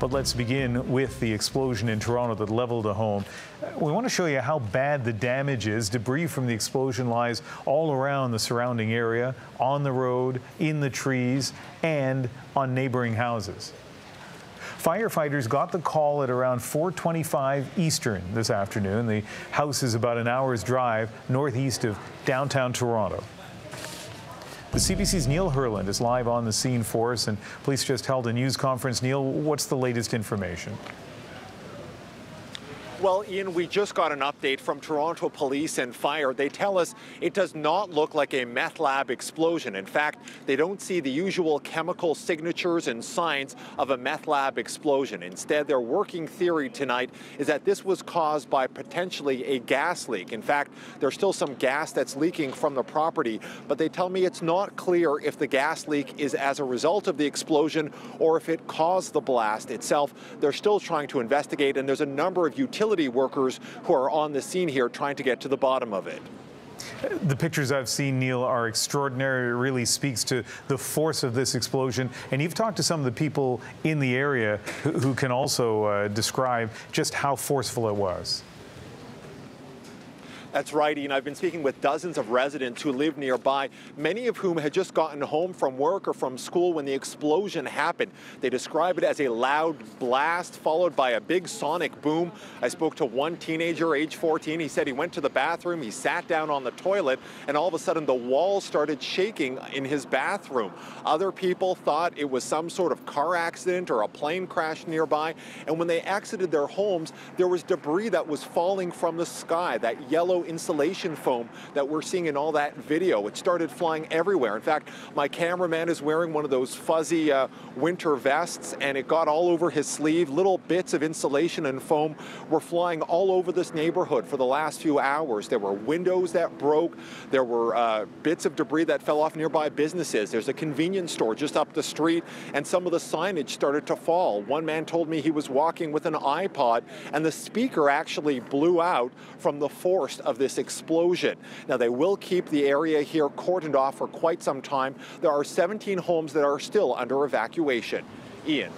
But let's begin with the explosion in Toronto that leveled a home. We want to show you how bad the damage is. Debris from the explosion lies all around the surrounding area, on the road, in the trees, and on neighboring houses. Firefighters got the call at around 4:25 Eastern this afternoon. The house is about an hour's drive northeast of downtown Toronto. The CBC's Neil Herland is live on the scene for us, and police just held a news conference. Neil, what's the latest information? Well, Ian, we just got an update from Toronto Police and Fire. They tell us it does not look like a meth lab explosion. In fact, they don't see the usual chemical signatures and signs of a meth lab explosion. Instead, their working theory tonight is that this was caused by potentially a gas leak. In fact, there's still some gas that's leaking from the property, but they tell me it's not clear if the gas leak is as a result of the explosion or if it caused the blast itself. They're still trying to investigate, and there's a number of utility workers who are on the scene here trying to get to the bottom of it. The pictures I've seen, Neil, are extraordinary. It really speaks to the force of this explosion. And you've talked to some of the people in the area who can also describe just how forceful it was. That's right, Ian. I've been speaking with dozens of residents who live nearby, many of whom had just gotten home from work or from school when the explosion happened. They describe it as a loud blast followed by a big sonic boom. I spoke to one teenager, age 14. He said he went to the bathroom, he sat down on the toilet, and all of a sudden the walls started shaking in his bathroom. Other people thought it was some sort of car accident or a plane crash nearby. And when they exited their homes, there was debris that was falling from the sky, that yellow insulation foam that we're seeing in all that video. It started flying everywhere. In fact, my cameraman is wearing one of those fuzzy winter vests, and it got all over his sleeve. Little bits of insulation and foam were flying all over this neighborhood for the last few hours. There were windows that broke. There were bits of debris that fell off nearby businesses. There's a convenience store just up the street, and some of the signage started to fall. One man told me he was walking with an iPod, and the speaker actually blew out from the force of this explosion. Now, they will keep the area here cordoned off for quite some time. There are 17 homes that are still under evacuation. Ian.